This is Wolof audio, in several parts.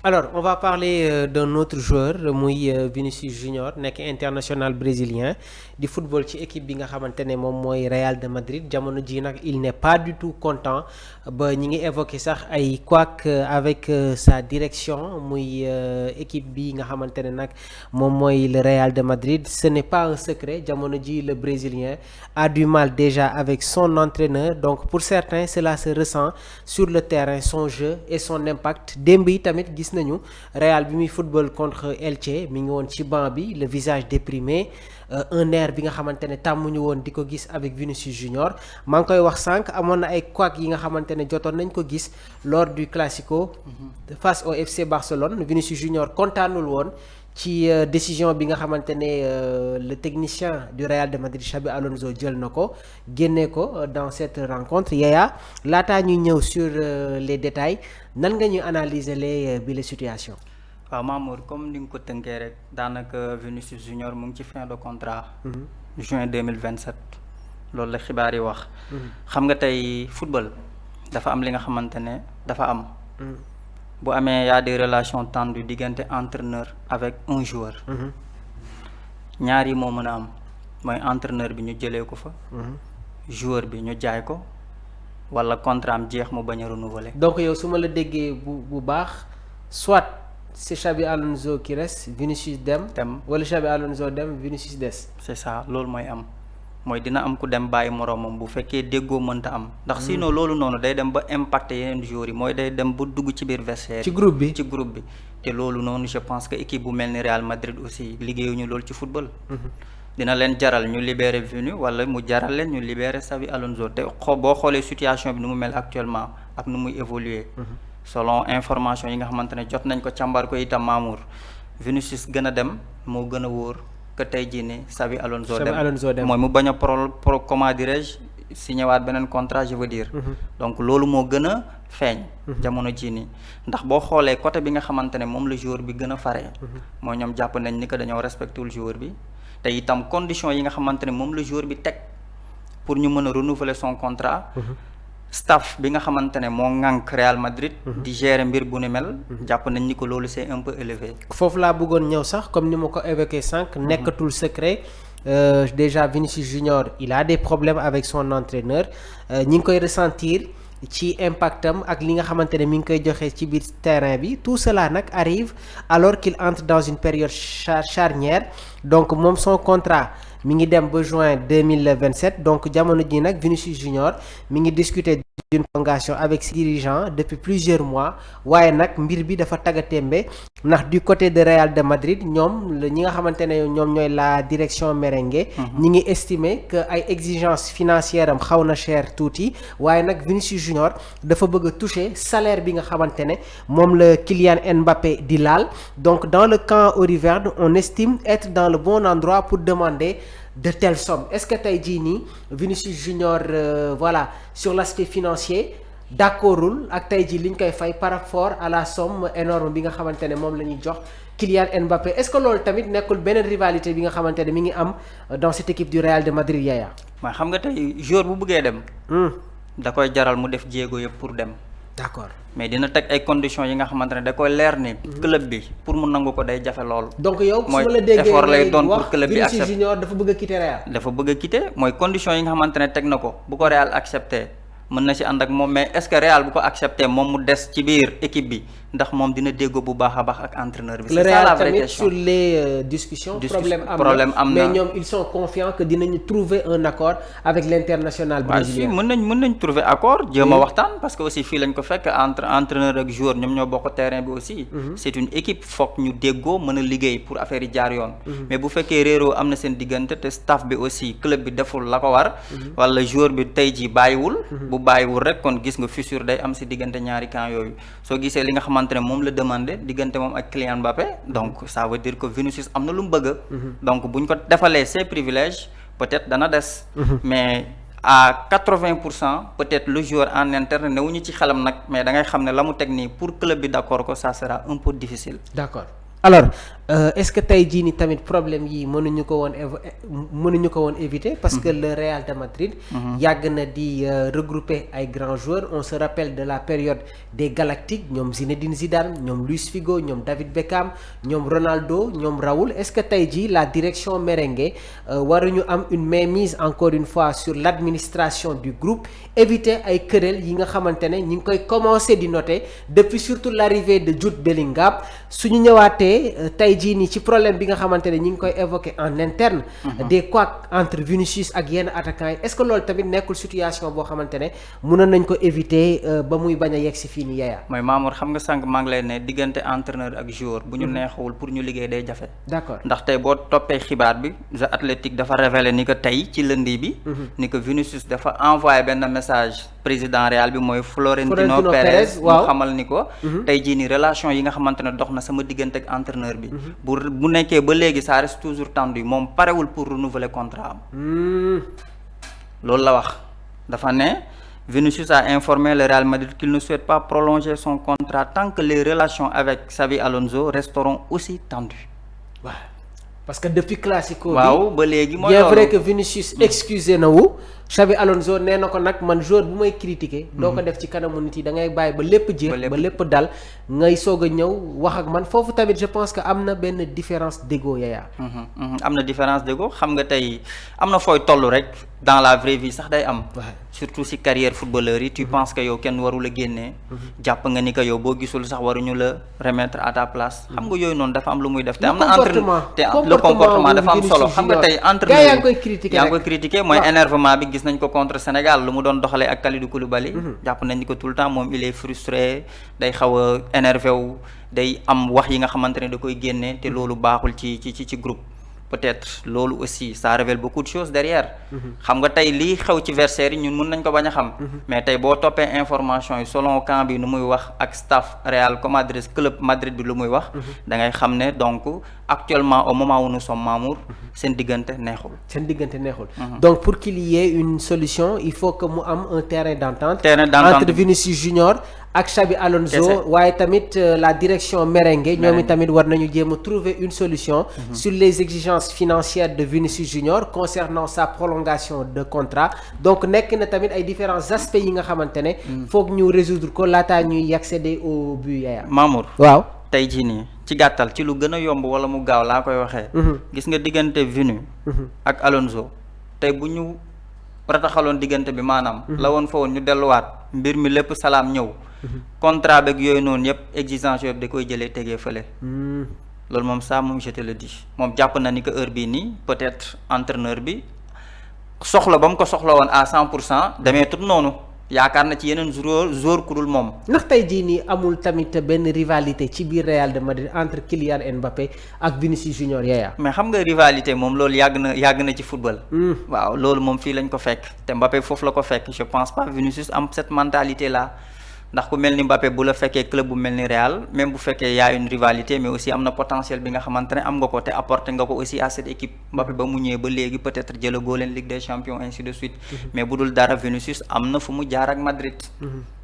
Alors, on va parler d'un autre joueur muy Vinicius Junior nekk international brésilien di football ci équipe bi nga xamante ne moom mooy Real de Madrid jamono ji nag il n'est pas du tout content ba ñi ngi évoquer sax ay couac avec sa direction muy équipe bi nga xamante ne nag moom mooy le Real de Madrid. Ce n'est pas un secret, jamono ji le brésilien a du mal déjà avec son entraîneur, donc pour certains cela se ressent sur le terrain, son jeu et son impact. Démb yi tamit gis nañu Real bi muy football contre Elche mi ngi woon ci banc bi, le visage déprimé, un air bi nga xamante ne tàmmuñu woon di ko gis avec Vinicius Junior. maa ngi koy wax sànq amoon na ay couac yi nga xamante ne jotoon nañ ko gis lors du Classico face au FC Barcelone. Vinicius Junior kontaanul woon ci décision bi nga xamante ne le technicien du Real de Madrid Xabi Alonso jël na ko génnee ko dans cette rencontre. Yaya, laataa ñuy ñëw sur les détails, nan nga ñuy analyser bi les situations. waaw Mamour, comme ni nga ko tënkee rek daanaka Vinicius Junior mu ngi ci fin de contrat. juin 2027 loolu la xibaar yi wax. xam nga tey football dafa am li nga xamante ne dafa am. bu amee y a des relations tendues diggante entraîneur avec un joueur. ñaar yi moo mën a am mooy entraîneur bi ñu jëlee ko fa. joueur bi ñu jaay ko wala contrat am jeex mu bañ a renouveler. donc yow su ma la déggee bu baax soit c'est Xabi Alonso qui reste, Vinicius dem wala Xabi Alonso dem, Vinicius des. c'est ça, loolu mooy am mooy dina am ku dem bàyyi moroomam bu fekkee déggoo mënta am. ndax sinon loolu noonu day dem ba impacter yeneen joueurs yi mooy day dem ba dugg ci biir vestiaire ci groupe bi te loolu noonu je pense que équipe bu mel ni Real Madrid aussi liggéeyuñu loolu ci football. dina leen jaral ñu libérer Vini wala mu jaral leen ñu libérer Xabi Alonso te boo xoolee situation bi nu mu mel actuellement ak nu muy évoluer selon information yi nga xamante ne jot nañ ko càmbar ko itam Mamour, Vinicius gën a dem moo gën a wóor que tey jii nii Xabi Alonso dem mooy mu bañ a pro comment dirais-je signé waat beneen contrat je veux dire. donc loolu moo gën a feeñ jamono jii nii ndax boo xoolee côté bi nga xamante ne moom la joueur bi gën a fare mooy ñoom jàpp nañ ni que dañoo respectul joueur bi te itam condition yi nga xamante ne moom la joueur bi teg pour ñu mën a renouveler son contrat. Staff bi nga xamante ne moo ŋànk Real Madrid di gérer mbir bu ni mel jàpp nañ ni ko loolu c'est un peu élevé. foofu laa bëggoon ñëw sax comme ni ma ko évoqué sànq nekkatul secret. Déjà Vinicius Junior il a des problèmes avec son entraîneur ñi ngi koy ressentir ci impactam ak li nga xamante ne mi ngi koy joxe ci biir terrain bi. Tout cela nag arrive alors qu'il entre dans une période charnière, donc moom son contrat mi ngi dem ba juin 2027, donc jamono ji nag Vinicius Junior mi ngi discuter d'une prolongation avec ses dirigeants depuis plusieurs mois. waaye nag mbir bi dafa taggatémbe ndax du côté de Real de Madrid ñoom ñi nga xamante ne ñoom ñooy la direction merengue ñi ngi estimer que ay exigences financières am xaw na cher tuuti. waaye nag Vinicius Junior dafa bëgg a toucher salaire bi nga xamante ne moom la Kylian Mbappé di laal. donc dans le camp auriverde on estime être dans le bon endroit pour demander de telles sommes. Est-ce que tey jii nii Vinicius Junior voilà sur l'aspect financier d'accordul ak tey jii li ñu koy fay par rapport à la somme énorme bi nga xamante ne moom la ñuy jox Kylian Mbappé? Est-ce que loolu tamit nekkul beneen rivalité bi nga xamante ne mi ngi am dans cette équipe du Real de Madrid, Yaya? waaw xam nga tey joueur bu bëggee dem. da koy jaral mu def jéego yëpp pour dem. d'accord, mais dina teg ay conditions yi nga xamante ne da koy leer ni club bi pour mu nangu ko day jafe lool. donc yow su ma la mooy déggee effort lay doon pour club bi Vinicius accepter. Junior dafa bëgg a quitter Real. dafa bëgg a quitter mooy conditions yi nga xamante ne teg na ko bu ko Real accepté mën na ci ànd ak moom, mais est-ce que Real bu ko accepté moom mu des ci biir équipe bi ndax moom dina déggoo bu baax a baax ak entraîneur bi. le c'est ça la Real vraie tamit question. sur les discussions problème am na mais ñoom ils sont confiants que dinañu trouver un accord avec l'international brésilien. waaw si mën nañ trouver accord jéem a waxtaan parce que aussi fii lañ ko fekk entre entraîneur ak joueur ñoom ñoo bokk terrain bi aussi. c'est une équipe foog ñu déggoo mën a liggéey pour affaire yi jaar yoon. mais bu fekkee réeroo am na seen diggante te staff bi aussi club bi deful la ko war. wala joueur bi tey jii bàyyiwul. bu bàyyiwul rek kon gis nga fissure day am si diggante ñaari camp yooyu soo gisee li nga xamante ne moom la demandé diggante moom ak Kylian Mbappé donc ça veut dire que Vinicius am na lu mu bëgg. donc buñ ko defalee ses privilèges peut-être dana des. mais à 80% peut-être le joueur en interne newuñu ci xelam nag mais da ngay xam ne la mu teg nii pour club bi d'accord ko ça sera un peu difficile. d'accord. alors est-ce que tey jii ni tamit problème yi mënuñu ko woon éviter parce que le Real de Madrid yàgg na di regrouper ay grands joueurs. On se rappelle de la période des Galactiques, ñoom Zinedine Zidane, ñoom Luis Figo, ñoom David Beckham, ñoom Ronaldo, ñoom Raúl. Est-ce que tey jii la direction merengue waruñu am une mainmise encore une fois sur l'administration du groupe, éviter ay querelle yi nga xamante ne ñi ngi koy commencer di noter depuis surtout l'arrivée de Jude Bellingham. Suñu ñëwaatee tey jii nii ci problème bi nga xamante ne ñi ngi koy évoquer en interne des couacs entre Vinicius ak yenn attaquants yi. Est-ce que loolu tamit nekkul situation boo xamante ne mënoon nañ ko éviter ba muy bañ a yegg si fii nii Yaya. mooy Mamour xam nga sànq maa ngi lay ne diggante entraîneur ak joueur bu ñu neexawul pour ñu liggéey day jafe. D'accord ndax tey boo toppee xibaar bi The Athletic dafa révélé ni que tey ci lundi bi ni que Vinicius dafa envoyé benn message président Real bi mooy Florentino Pérez mu xamal ni ko tey jii ni relation yi nga xamante ne dox na sama diggante ak entraîneur bi bu nekkee ba léegi ça reste toujours tendu moom parewul pour renouveler contrat am loolu la wax. dafa ne Vinicius a informé le Real Madrid qu'il ne souhaite pas prolonger son contrat tant que les relations avec Xabi Alonso resteront aussi tendues. waaw parce que depuis classico bi waaw ba léegi mooy bien vrai que Vinicius excusé na wu Xabi Alonso nee na ko nag man joueur bu may critiquer doo ko def ci kanamu nit yi da ngay bàyyi ba lépp jeex ba lépp dal ngay soog a ñëw wax ak man foofu tamit je pense que am na benn différence d'ego Yaya. am na différence d'ego xam nga tey am na fooy toll rek dans la vraie vie sax day am. surtout si carrière footballeur yi tu penses que yow kenn warul a génnee. jàpp nga ni que yow boo gisul sax waruñu la remettre à ta place. xam nga yooyu noonu dafa am lu muy def. te am na le comportement dafa am solo xam nga tey entraîneur yaa ngi koy critiquer mooy énervement bi gis nañ ko contre Sénégal lu mu doon doxalee ak Kalidou Koulibaly. jàpp nañ ni ko tout le temps moom il est frustré day xaw a énervé wu day am wax yi nga xamante ne da koy génne te loolu baaxul ci groupe. peut-être loolu aussi ça révèle beaucoup de choses derrière. xam nga tey lii xew ci Versailles yi ñun mun nañ ko bañ a xam. mais tey boo toppee information yi selon camp bi nu muy wax ak staff Real comme adresse club Madrid bi lu muy wax. da ngay xam ne donc actuellement au moment où nous sommes Mamour seen diggante neexul. donc pour qu'il y ait une solution il faut que mu am un terrain d'entente entre Vinicius Junior ak Xabi Alonso waaye tamit la direction merengue ñoom tamit war nañu jéem a trouver une solution sur les exigences financières de Vinicius Junior concernant sa prolongation de contrat. donc nekk na tamit ay différents aspects yi nga xamante ne foog ñu résoudre ko laataa ñuy accéder au but Yaya. Mamour waaw tey jii nii ci gàttal ci lu gën a yomb wala mu gaaw laa koy waxee. gis nga diggante Vinu ak Alonso tey bu ñu rataxaloon diggante bi maanaam la woon fa woon ñu delluwaat mbir mi lépp salaam ñëw contrat beeg yooyu noonu yëpp exigence yooyu da koy jëlee tegee fële. loolu moom ça moom je te le dis moom jàpp na ni que heure bii nii peut-être entraîneur bi soxla ba mu ko soxla woon à 100% demee tut noonu yaakaar na ci yeneen joueur ku dul moom. ndax tey jii nii amul tamit benn rivalité ci biir Real de Madrid entre Kylian Mbappé ak Vinicius Junior Yaya. mais xam nga rivalité moom loolu yàgg na ci football. waaw loolu moom fii lañ ko fekk te Mbappé foofu la ko fekk je pense pas Vinicius am cette mentalité là. ndax ku mel ni Mbappé bu la fekkee club bu mel ni Real même bu fekkee y a une rivalité mais aussi am na potentiel bi nga xamante ne am nga ko te apporté nga ko aussi à cette équipe. Mbappé ba mu ñëwee ba léegi peut-être jëlagoo leen Ligue des Champions ainsi de suite. mais bu dul dara Vinicius am na fu mu jaar ak Madrid.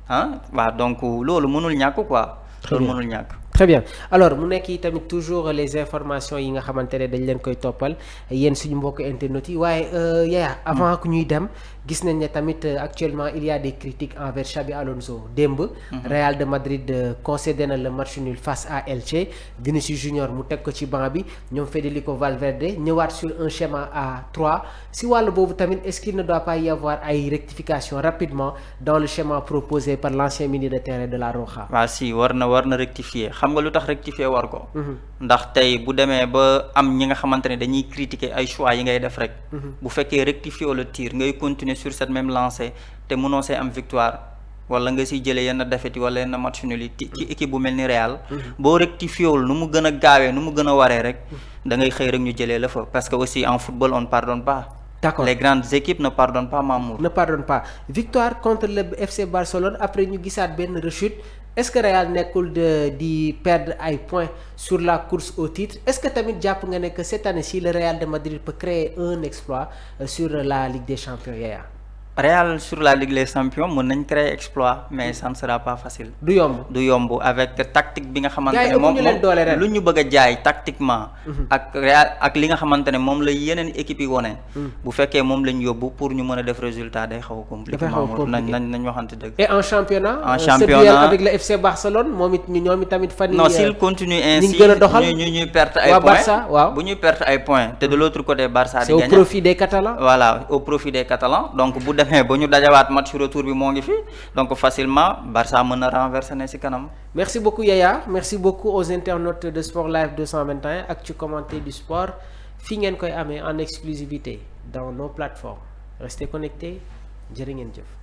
waaw donc loolu mënul ñàkk quoi. loolu mënul ñàkk. très bien alors mu nekk yi tamit toujours les informations yi nga xamante ne dañ leen koy toppal yéen suñu mbokk internet yi waaye Yaya avant que ñuy dem gis nañ ne tamit actuellement il y a des critiques envers Xabi Alonso démb. Real de Madrid concédé na le match nul face à Elche Vinicius Junior mu teg ko ci banc bi ñoom Federico Valverde ñëwaat sur un schéma à 3 si wàllu boobu tamit est-ce qu'il ne doit pas y avoir ay rectifications rapidement dans le schéma proposé par l'ancien milieu de terrain de la Roja. waaw si war na rectifier xam nga lu tax rectifier war ko. ndax tey bu demee ba am ñi nga xamante ne dañuy critiquer ay choix yi ngay def rek. bu fekkee rectifier le tir ngay continuer sur cette même lancée te mënoo see am victoire wala nga siy jëlee yenn défaite wala yenn match nul ci équipe bu mel ni Real. boo rectifier wul nu mu gën a gaawee nu mu gën a waree rek da ngay xëy rek ñu jëlee la fa parce que aussi en football on ne pardonne pas. D'accord. Les grandes équipes ne pardonnent pas Mamour. Ne pardonnent pas. Victoire contre le FC Barcelone après ñu gisaat benn rechute. Est-ce que Real nekkul di perdre ay points sur la course au titre est-ce que tamit jàpp nga ne que cette année-ci le Real de Madrid peut créer un exploit sur la Ligue des Champions Yaya. Real sur la Ligue des Champions mën nañ créer exploit mais ça ne sera pas facile. du yomb avec tactique bi nga xamante gars yi ne moom ëpp ñu leen doole ren. lu ñu bëgg a jaay tactiquement. ak Real ak li nga xamante ne moom la yeneen équipe yi wone. bu fekkee moom lañ yóbbu pour ñu mën a def résultat day xaw a compliqué. nañ waxante dëgg. et en championnat. ce duel avec le FC Barcelone moom it ñoom tamit fan. non s'il continue ainsi ñuy perte ay points. Barça waaw bu ñuy perte ay points te de l'autre côté Barça di gagner. c'est au profit des Catalans. voilà au profit des Catalans donc bu demee ba ñu dajawaat match retour bi moo ngi fi donc facilement Barça mën na renverser ne ci kanam. merci beaucoup Yaya merci beaucoup aux internautes de Sport Live 221 actu commenté du sport fi ngeen koy amee en exclusivité dans nos plateformes restez connectés jërë ngeen jëf.